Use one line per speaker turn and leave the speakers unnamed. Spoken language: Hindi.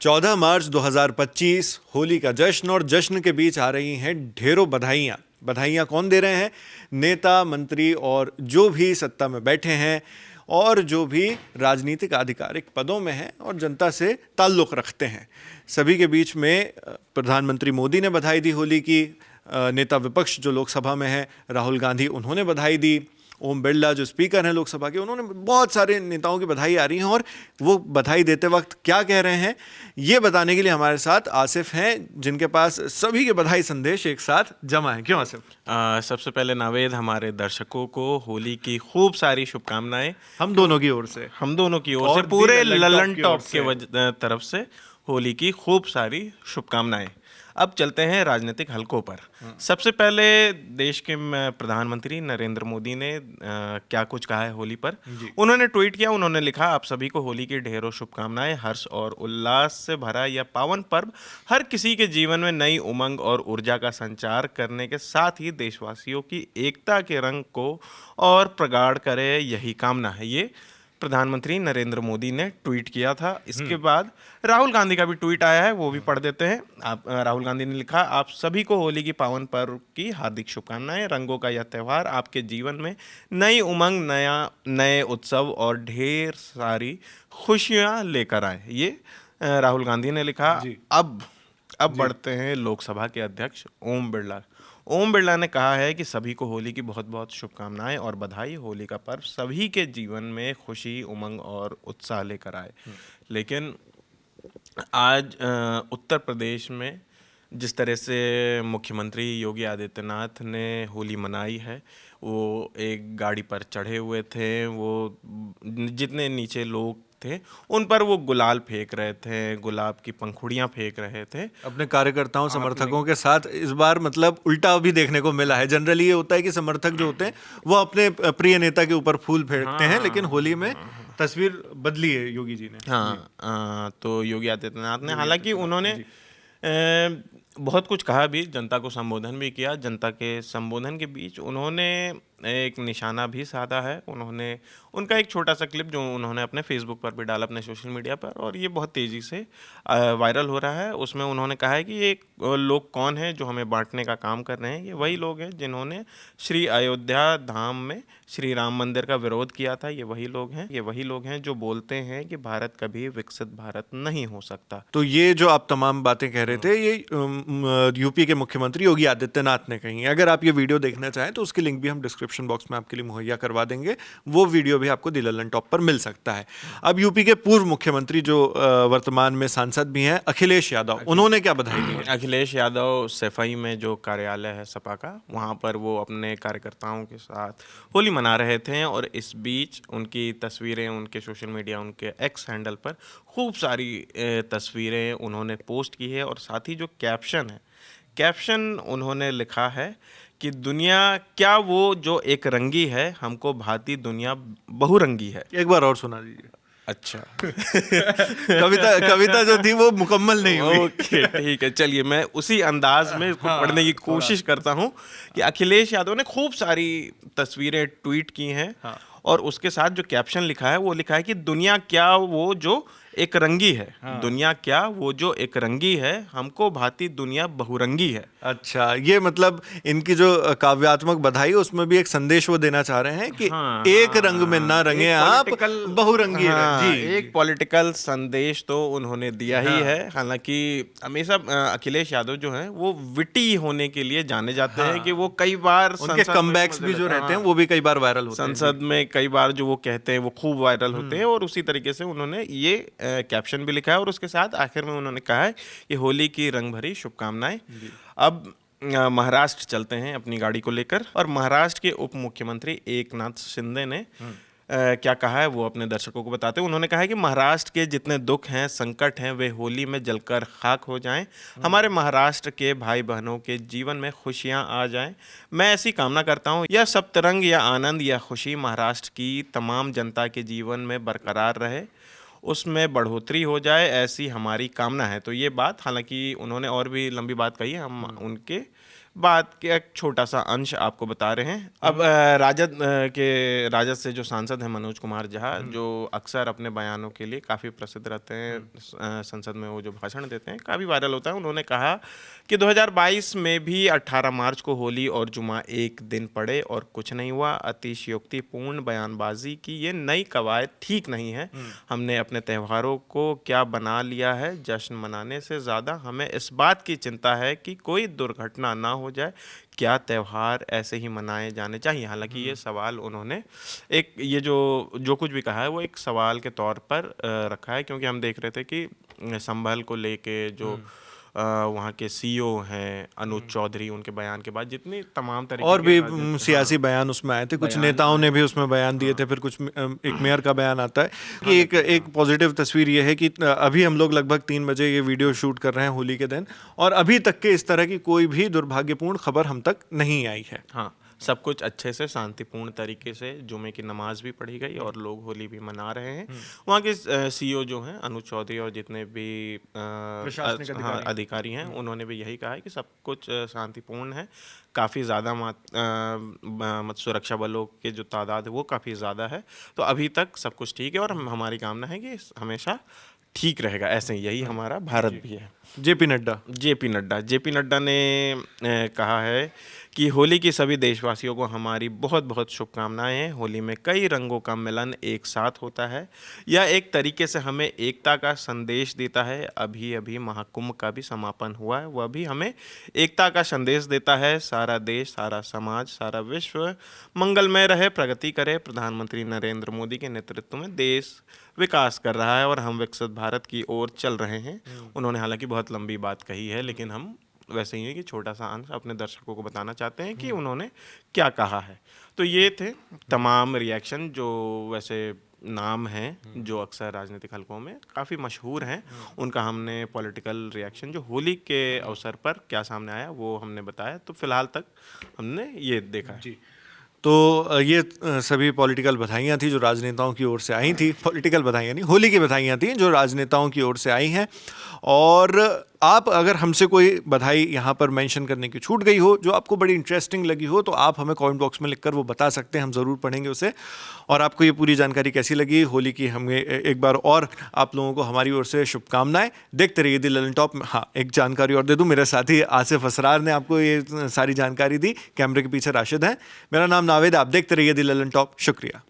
14 मार्च 2025 होली का जश्न, और जश्न के बीच आ रही हैं ढेरों बधाइयाँ। बधाइयाँ कौन दे रहे हैं? नेता, मंत्री और जो भी सत्ता में बैठे हैं और जो भी राजनीतिक आधिकारिक पदों में हैं और जनता से ताल्लुक़ रखते हैं। सभी के बीच में प्रधानमंत्री मोदी ने बधाई दी होली की। नेता विपक्ष जो लोकसभा में है राहुल गांधी, उन्होंने बधाई दी। ओम बिरला जो स्पीकर हैं लोकसभा के, उन्होंने बहुत सारे नेताओं की बधाई आ रही है। और वो बधाई देते वक्त क्या कह रहे हैं, ये बताने के लिए हमारे साथ आसिफ हैं, जिनके पास सभी के बधाई संदेश एक साथ जमा है। क्यों आसिफ?
सबसे पहले नावेद, हमारे दर्शकों को होली की खूब सारी शुभकामनाएं
हम दोनों की ओर से,
पूरे ललन टॉप के तरफ से होली की खूब सारी शुभकामनाएं। अब चलते हैं राजनीतिक हलकों पर। सबसे पहले देश के प्रधानमंत्री नरेंद्र मोदी ने क्या कुछ कहा है होली पर। उन्होंने ट्वीट किया, उन्होंने लिखा, आप सभी को होली की ढेरों शुभकामनाएं। हर्ष और उल्लास से भरा यह पावन पर्व हर किसी के जीवन में नई उमंग और ऊर्जा का संचार करने के साथ ही देशवासियों की एकता के रंग को और प्रगाढ़ करे, यही कामना है। ये प्रधानमंत्री नरेंद्र मोदी ने ट्वीट किया था। इसके बाद राहुल गांधी का भी ट्वीट आया है, वो भी पढ़ देते हैं। राहुल गांधी ने लिखा, आप सभी को होली की पावन पर्व की हार्दिक शुभकामनाएं। रंगों का यह त्यौहार आपके जीवन में नई उमंग, नए उत्सव और ढेर सारी खुशियां लेकर आए। ये राहुल गांधी ने लिखा। अब बढ़ते हैं लोकसभा के अध्यक्ष ओम बिरला। ओम बिरला ने कहा है कि सभी को होली की बहुत बहुत शुभकामनाएं और बधाई। होली का पर्व सभी के जीवन में खुशी, उमंग और उत्साह लेकर आए। लेकिन आज उत्तर प्रदेश में जिस तरह से मुख्यमंत्री योगी आदित्यनाथ ने होली मनाई है, वो एक गाड़ी पर चढ़े हुए थे। वो जितने नीचे लोग थे उन पर वो गुलाल फेंक रहे थे, गुलाब की पंखुड़ियां फेंक रहे थे
अपने कार्यकर्ताओं, समर्थकों के साथ। इस बार मतलब उल्टा भी देखने को मिला है। जनरली ये होता है कि समर्थक जो होते हैं वो अपने प्रिय नेता के ऊपर फूल फेंकते हैं, लेकिन होली में तस्वीर बदली है योगी जी ने।
तो योगी आदित्यनाथ ने, हालांकि उन्होंने बहुत कुछ कहा भी, जनता को संबोधन भी किया। जनता के संबोधन के बीच उन्होंने एक निशाना भी साधा है। उन्होंने उनका एक छोटा सा क्लिप जो उन्होंने अपने फेसबुक पर भी डाला, अपने सोशल मीडिया पर, और ये बहुत तेज़ी से वायरल हो रहा है। उसमें उन्होंने कहा है कि ये लोग कौन हैं जो हमें बांटने का काम कर रहे हैं। ये वही लोग हैं जिन्होंने श्री अयोध्या धाम में श्री राम मंदिर का विरोध किया था। ये वही लोग हैं जो बोलते हैं कि भारत कभी विकसित भारत नहीं हो सकता।
तो ये जो आप तमाम बातें कह रहे थे, ये यूपी के मुख्यमंत्री योगी आदित्यनाथ ने कही। अगर आप ये वीडियो देखना चाहें तो उसकी लिंक भी हम डिस्क्रिप्शन बॉक्स में आपके लिए मुहैया करवा देंगे। वो वीडियो भी आपको दी ललन टॉप पर मिल सकता है। अब यूपी के पूर्व मुख्यमंत्री जो वर्तमान में सांसद भी हैं, अखिलेश यादव, उन्होंने क्या बधाई दी है?
अखिलेश यादव सफाई में जो कार्यालय है सपा का, वहाँ पर वो अपने कार्यकर्ताओं के साथ होली मना रहे थे। और इस बीच उनकी तस्वीरें उनके सोशल मीडिया, उनके एक्स हैंडल पर खूब सारी तस्वीरें उन्होंने पोस्ट की है। और साथ ही जो कैप्शन उन्होंने लिखा है कि दुनिया क्या वो जो एक रंगी है, हमको भांति दुनिया बहुरंगी है।
एक बार और सुना दीजिए।
अच्छा
कविता जो थी वो मुकम्मल नहीं हुई।
ओके, ठीक है, चलिए मैं उसी अंदाज में इसको पढ़ने की कोशिश करता हूँ कि अखिलेश यादव ने खूब सारी तस्वीरें ट्वीट की हैं। और उसके साथ जो कैप्शन लिखा है वो लिखा है कि दुनिया क्या वो जो एक रंगी है। दुनिया क्या वो जो एक रंगी है, हमको भांति दुनिया बहुरंगी है।
अच्छा, ये मतलब इनकी जो काव्यात्मक बधाई, उसमें भी एक संदेश वो देना चाह रहे हैं कि एक रंग में ना रंगे आप, बहुरंगी जी।
एक पॉलिटिकल संदेश तो उन्होंने दिया ही है। हालांकि हमेशा अखिलेश यादव जो हैं वो विटी होने के लिए जाने जाते हैं कि वो कई बार
उनके कमबैक्स भी जो रहते हैं वो भी कई बार वायरल होते हैं।
संसद में कई बार जो वो कहते हैं वो खूब वायरल होते हैं। और उसी तरीके से उन्होंने ये कैप्शन भी लिखा है। और उसके साथ आखिर में उन्होंने कहा है कि होली की रंग भरी शुभकामनाएं। अब महाराष्ट्र चलते हैं अपनी गाड़ी को लेकर। और महाराष्ट्र के उप मुख्यमंत्री एकनाथ शिंदे ने क्या कहा है वो अपने दर्शकों को बताते हैं। उन्होंने कहा है कि महाराष्ट्र के जितने दुख हैं, संकट हैं, वे होली में जलकर खाक हो जाएं। हमारे महाराष्ट्र के भाई बहनों के जीवन में खुशियां आ जाएं। मैं ऐसी कामना करता हूं, यह सप्तरंग या आनंद या खुशी महाराष्ट्र की तमाम जनता के जीवन में बरकरार रहे, उसमें बढ़ोतरी हो जाए, ऐसी हमारी कामना है। तो ये बात, हालांकि उन्होंने और भी लंबी बात कही है, हम उनके बात के एक छोटा सा अंश आपको बता रहे हैं। अब राजद से जो सांसद हैं मनोज कुमार झा, जो अक्सर अपने बयानों के लिए काफ़ी प्रसिद्ध रहते हैं, संसद में वो जो भाषण देते हैं काफ़ी वायरल होता है। उन्होंने कहा कि 2022 में भी 18 मार्च को होली और जुमा एक दिन पड़े और कुछ नहीं हुआ। अतिशयोक्तिपूर्ण बयानबाजी की ये नई कवायद ठीक नहीं है। हमने अपने त्योहारों को क्या बना लिया है, जश्न मनाने से ज़्यादा हमें इस बात की चिंता है कि कोई दुर्घटना ना हो जाए। क्या त्यौहार ऐसे ही मनाए जाने चाहिए? हालांकि ये सवाल उन्होंने ये जो कुछ भी कहा है वो एक सवाल के तौर पर रखा है, क्योंकि हम देख रहे थे कि संभल को लेके जो वहाँ के सीईओ हैं अनुज चौधरी, उनके बयान के बाद जितनी तमाम तरीके
और
के
भी सियासी बयान उसमें आए थे, कुछ नेताओं ने भी उसमें बयान दिए थे, फिर कुछ एक मेयर का बयान आता है कि एक पॉजिटिव तस्वीर ये है कि अभी हम लोग लगभग 3 बजे ये वीडियो शूट कर रहे हैं होली के दिन, और अभी तक के इस तरह की कोई भी दुर्भाग्यपूर्ण खबर हम तक नहीं आई है।
हाँ, सब कुछ अच्छे से शांतिपूर्ण तरीके से जुमे की नमाज भी पढ़ी गई और लोग होली भी मना रहे हैं। वहाँ के सीईओ जो हैं अनुज चौधरी और जितने भी
प्रशासनिक
अधिकारी हैं, उन्होंने भी यही कहा है कि सब कुछ शांतिपूर्ण है। काफ़ी ज़्यादा सुरक्षा बलों के जो तादाद है वो काफ़ी ज़्यादा है। तो अभी तक सब कुछ ठीक है और हमारी कामना है कि हमेशा ठीक रहेगा। ऐसे ही यही हमारा भारत भी है।
जेपी
नड्डा ने कहा है कि होली की सभी देशवासियों को हमारी बहुत बहुत शुभकामनाएं हैं। होली में कई रंगों का मिलन एक साथ होता है। यह एक तरीके से हमें एकता का संदेश देता है। अभी अभी महाकुंभ का भी समापन हुआ है, वह भी हमें एकता का संदेश देता है। सारा देश, सारा समाज, सारा विश्व मंगलमय रहे, प्रगति करे। प्रधानमंत्री नरेंद्र मोदी के नेतृत्व में देश विकास कर रहा है और हम विकसित भारत की ओर चल रहे हैं। उन्होंने हालांकि बहुत लंबी बात कही है, लेकिन हम वैसे ही है कि छोटा सा अंश अपने दर्शकों को बताना चाहते हैं कि उन्होंने क्या कहा है। तो ये थे तमाम रिएक्शन जो वैसे नाम हैं जो अक्सर राजनीतिक हलकों में काफ़ी मशहूर हैं, उनका हमने पॉलिटिकल रिएक्शन जो होली के अवसर पर क्या सामने आया वो हमने बताया। तो फिलहाल तक हमने ये देखा है जी।
तो ये सभी पॉलिटिकल बधाइयाँ थी जो राजनेताओं की ओर से आई थी। पॉलिटिकल बधाइयाँ नहीं, होली की बधाइयाँ थी जो राजनेताओं की ओर से आई हैं। और आप अगर हमसे कोई बधाई यहाँ पर मेंशन करने की छूट गई हो जो आपको बड़ी इंटरेस्टिंग लगी हो, तो आप हमें कमेंट बॉक्स में लिखकर वो बता सकते हैं, हम ज़रूर पढ़ेंगे उसे। और आपको ये पूरी जानकारी कैसी लगी होली की, हमें एक बार और आप लोगों को हमारी ओर से शुभकामनाएं। देखते रहिए दी ललन टॉप। हाँ, एक जानकारी और दे दूँ, मेरे साथी आसिफ असरार ने आपको ये सारी जानकारी दी, कैमरे के पीछे राशिद हैं। मेरा नाम नावेद, आप देखते रहिए दी ललन टॉप। शुक्रिया।